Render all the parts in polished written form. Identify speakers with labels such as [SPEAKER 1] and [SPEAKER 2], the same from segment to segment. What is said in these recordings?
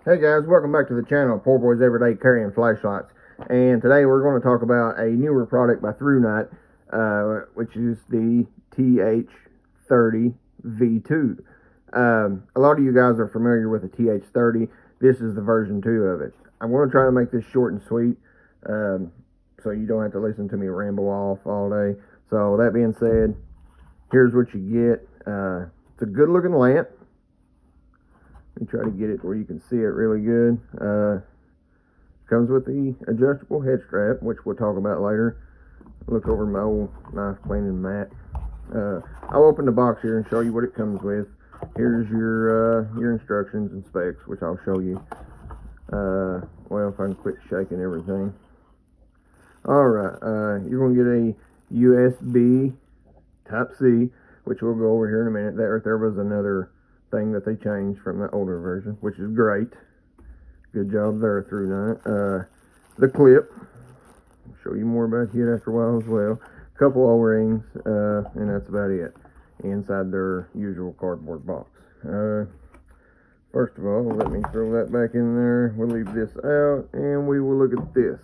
[SPEAKER 1] Hey guys, welcome back to the channel, Poor Boys Everyday Carrying Flashlights. And today we're going to talk about a newer product by ThruNite, which is the TH30 V2. A lot of you guys are familiar with the TH30. This is the version 2 of it. I'm going to try to make this short and sweet, so you don't have to listen to me ramble off all day. So that being said, here's what you get. It's a good looking lamp. Let me try to get it where you can see it really good. Comes with the adjustable head strap, which we'll talk about later. Look over my old knife cleaning mat. I'll open the box here and show you what it comes with. Here's your instructions and specs, which I'll show you. Well, if I can quit shaking everything. Alright, you're going to get a USB Type-C, which we'll go over here in a minute. That right there was another thing that they changed from the older version, which is great. Good job there, ThruNite. The clip, I'll show you more about it after a while as well. Couple O-rings, and that's about it inside their usual cardboard box. First of all, let me throw that back in there. We'll leave this out, and we will look at this.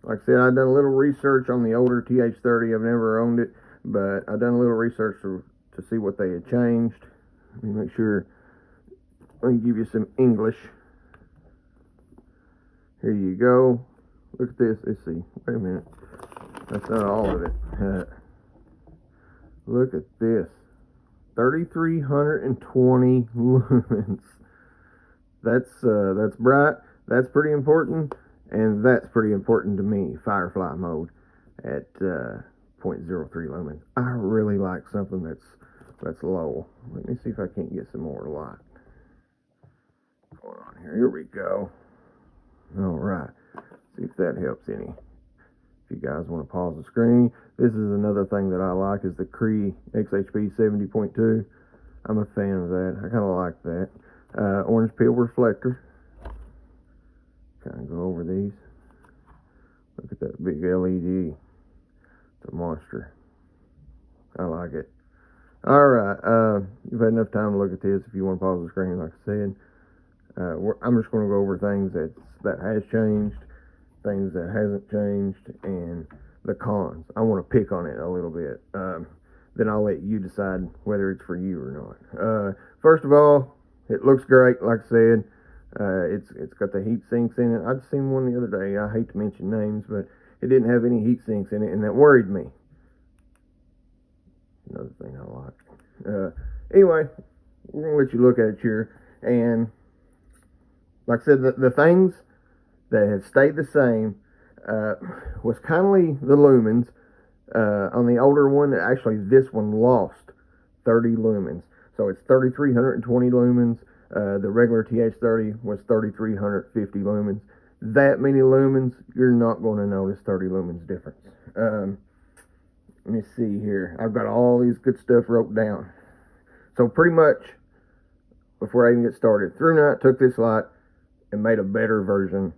[SPEAKER 1] Like I said, I've done a little research on the older TH30. I've never owned it, but I've done a little research to see what they had changed. Let me make sure. Let me give you some English. Here you go. Look at this. Let's see. Wait a minute. That's not all of it. Look at this. 3,320 lumens. That's bright. That's pretty important. And that's pretty important to me, Firefly mode at 0.03 lumens. I really like something that's low. Let me see if I can't get some more light going on here. Here we go. Alright, see if that helps any. If you guys want to pause the screen, this is another thing that I like, is the Cree XHP 70.2. I'm a fan of that. I kind of like that. Orange peel reflector. Kind of go over these. Look at that big LED. It's a monster. I like it. Alright, you've had enough time to look at this. If you want to pause the screen, like I said, I'm just going to go over things that has changed, things that hasn't changed, and the cons. I want to pick on it a little bit. Then I'll let you decide whether it's for you or not. First of all, it looks great, like I said. It's got the heat sinks in it. I'd seen one the other day. I hate to mention names, but it didn't have any heat sinks in it, and that worried me. Another thing I like. Anyway, we're gonna let you look at it here, and like I said, the things that have stayed the same was kindly the lumens. On the older one, actually this one lost 30 lumens, so it's 3,320 lumens. The regular TH30 was 3,350 lumens. That many lumens, you're not going to notice 30 lumens difference. Let me see here. I've got all these good stuff wrote down. So pretty much, before I even get started, ThruNite took this light and made a better version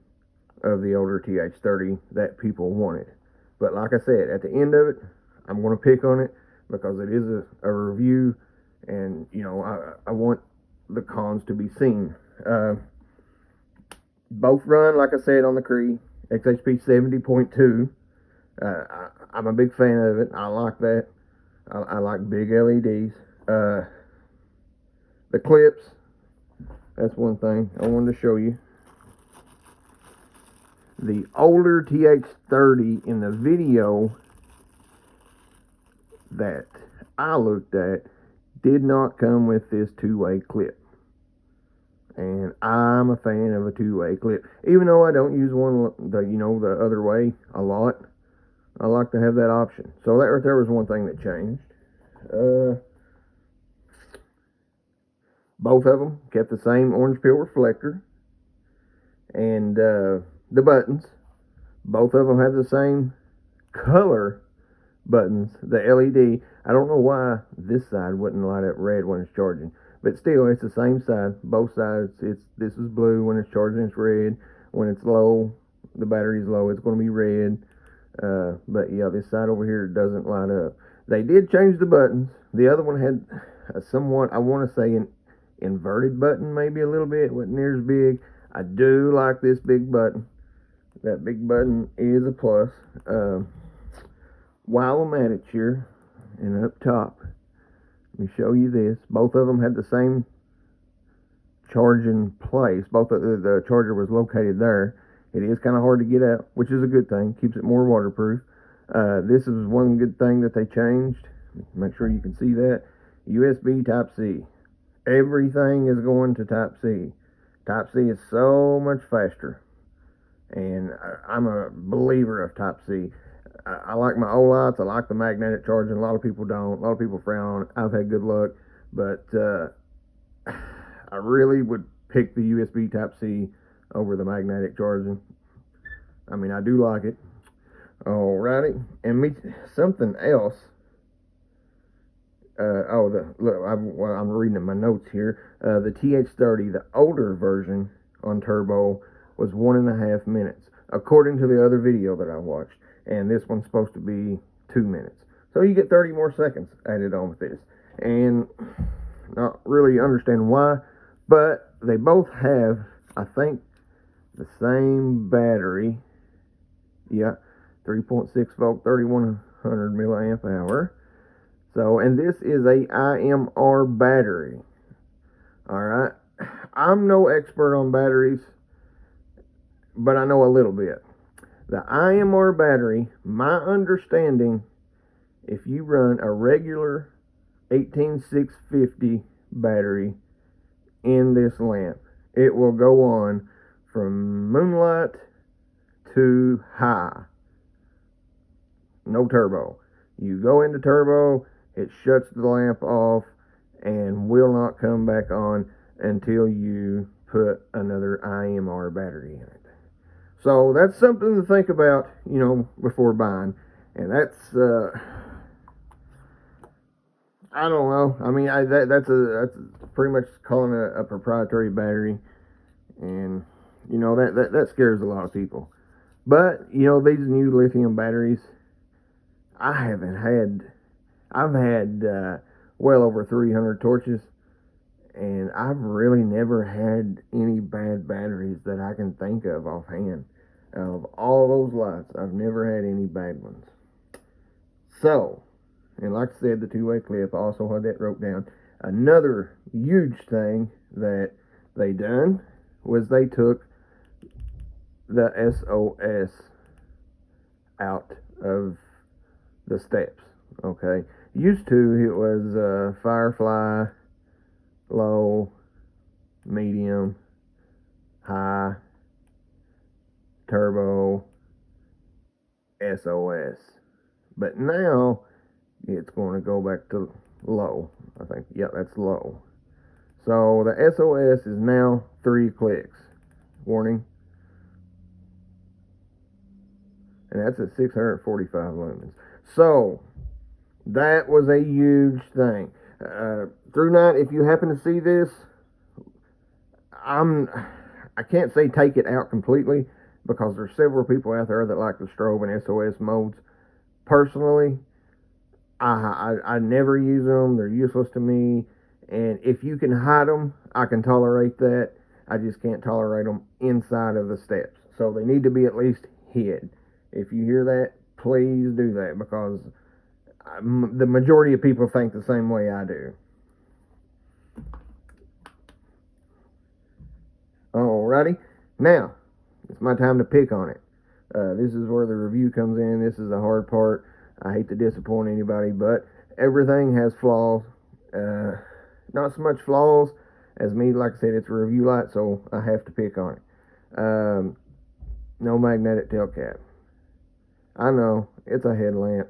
[SPEAKER 1] of the older TH30 that people wanted. But like I said, at the end of it, I'm going to pick on it because it is a review, and you know, I want the cons to be seen. Both run, like I said, on the Cree XHP 70.2. I'm a big fan of it. I like that. I like big LEDs. The clips, that's one thing I wanted to show you. The older TH30 in the video that I looked at did not come with this two-way clip, and I'm a fan of a two-way clip, even though I don't use one the other way a lot. I like to have that option. So that right there was one thing that changed. Both of them kept the same orange peel reflector, and the buttons, both of them have the same color buttons. The LED, I don't know why this side wouldn't light up red when it's charging, but still, it's the same side, both sides. This is blue when it's charging, it's red when it's low, the battery's low, it's going to be red. But yeah, this side over here doesn't light up. They did change the buttons. The other one had a somewhat, I want to say, an inverted button maybe a little bit, wasn't near as big. I do like this big button. That big button is a plus. While I'm at it here, and up top, let me show you this. Both of them had the same charging place. Both of the charger was located there. It is kind of hard to get out, which is a good thing. Keeps it more waterproof. This is one good thing that they changed. Make sure you can see that. USB Type-C. Everything is going to Type-C. Type-C is so much faster. And I'm a believer of Type-C. I like my OLights. I like the magnetic charging. A lot of people don't. A lot of people frown on it. I've had good luck. But I really would pick the USB Type-C over the magnetic charging. I mean, I do like it. Alrighty. And something else. Look, I'm reading in my notes here. The TH30, the older version on turbo, was 1.5 minutes, according to the other video that I watched. And this one's supposed to be 2 minutes. So you get 30 more seconds added on with this. And not really understand why, but they both have, I think, the same battery. Yeah, 3.6 volt, 3100 milliamp hour. So, and this is a IMR battery. Alright. I'm no expert on batteries, but I know a little bit. The IMR battery, my understanding, if you run a regular 18650 battery in this lamp, it will go on from moonlight to high. No turbo. You go into turbo, it shuts the lamp off and will not come back on until you put another IMR battery in it. So that's something to think about, you know, before buying. And that's, I don't know. I mean, that's pretty much calling it a proprietary battery. And, you know, that scares a lot of people. But, you know, these new lithium batteries, I've had well over 300 torches, and I've really never had any bad batteries that I can think of offhand. Of all those lights, I've never had any bad ones. So, and like I said, the two-way clip, I also had that wrote down. Another huge thing that they done was they took the SOS out of the steps. Okay, used to it was Firefly, low, medium, high, turbo, SOS. But now it's going to go back to low. I think, yeah, that's low. So the SOS is now 3 clicks. Warning. And that's at 645 lumens. So that was a huge thing. ThruNite, if you happen to see this, I can't say take it out completely, because there's several people out there that like the strobe and SOS modes. Personally, I never use them. They're useless to me. And if you can hide them, I can tolerate that. I just can't tolerate them inside of the steps. So they need to be at least hid. If you hear that, please do that, because the majority of people think the same way I do. Alrighty, now it's my time to pick on it. This is where the review comes in. This is the hard part. I hate to disappoint anybody, but everything has flaws. Not so much flaws as me. Like I said, it's a review light, so I have to pick on it. No magnetic tail cap. I know, it's a headlamp.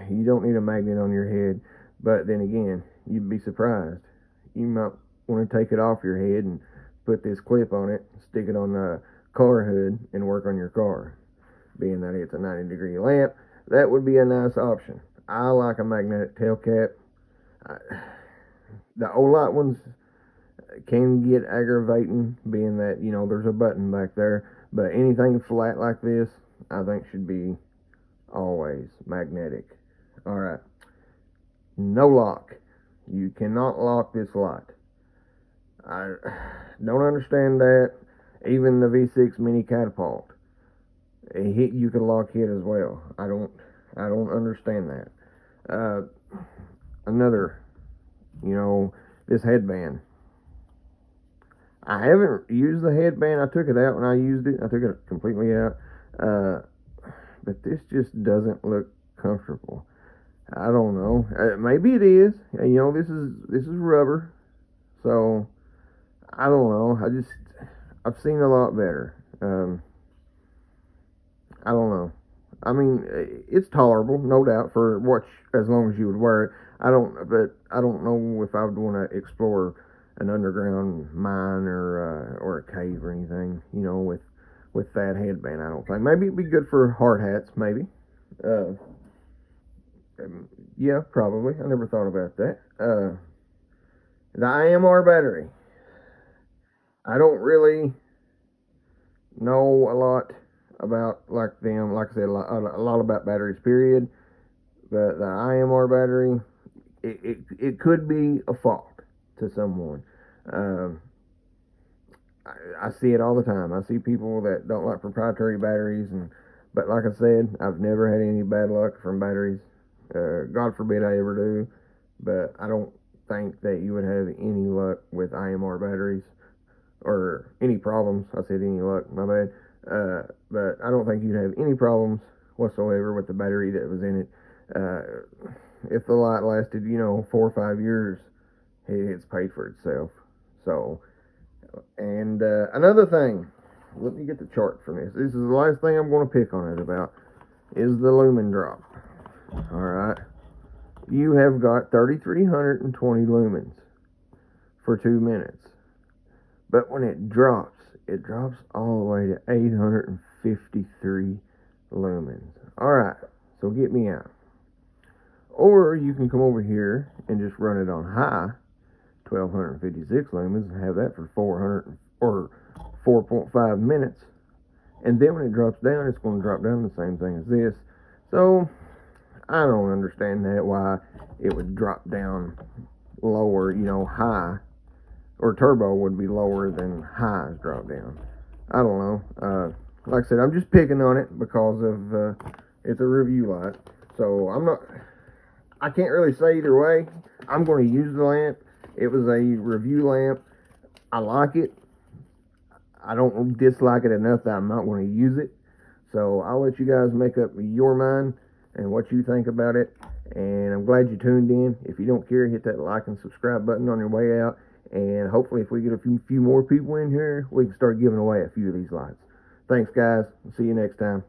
[SPEAKER 1] You don't need a magnet on your head, but then again, you'd be surprised. You might want to take it off your head and put this clip on it, stick it on the car hood, and work on your car. Being that it's a 90-degree lamp, that would be a nice option. I like a magnetic tail cap. The Olight ones can get aggravating, being that, you know, there's a button back there, but anything flat like this, I think should be always magnetic. Alright, no lock. You cannot lock this light. I don't understand that. Even the V6 mini catapult, you can lock it as well. I don't understand that. Another, this headband. I haven't used the headband. I took it out when I used it. I took it completely out. But this just doesn't look comfortable. I don't know. Maybe it is. This is rubber. So I don't know. I've seen a lot better. I don't know. I mean, it's tolerable, no doubt, for as long as you would wear it. I don't know if I would want to explore an underground mine or a cave or anything. With that headband, I don't think. Maybe it'd be good for hard hats. Maybe. Yeah, probably. I never thought about that. The IMR battery. I don't really know a lot about them. Like I said, a lot about batteries. Period. But the IMR battery, it could be a fault to someone. I see it all the time. I see people that don't like proprietary batteries, but like I said, I've never had any bad luck from batteries. God forbid I ever do, but I don't think that you would have any luck with IMR batteries or any problems. I said any luck, my bad. But I don't think you'd have any problems whatsoever with the battery that was in it. If the light lasted, 4 or 5 years, it's paid for itself. So, and another thing, let me get the chart from this. This is the last thing I'm going to pick on it about, is the lumen drop. Alright. You have got 3,320 lumens for 2 minutes. But when it drops all the way to 853 lumens. Alright, so get me out. Or you can come over here and just run it on high, 1,256 lumens, and have that for 400 or 4.5 minutes. And then when it drops down, it's going to drop down the same thing as this. So I don't understand that, why it would drop down lower, high, or turbo would be lower than highs drop down. I don't know. Like I said, I'm just picking on it because of it's a review light. So I can't really say either way. I'm going to use the lamp. It was a review lamp. I like it. I don't dislike it enough that I'm not going to use it. So I'll let you guys make up your mind and what you think about it. And I'm glad you tuned in. If you don't care, hit that like and subscribe button on your way out. And hopefully if we get a few more people in here, we can start giving away a few of these lights. Thanks, guys. See you next time.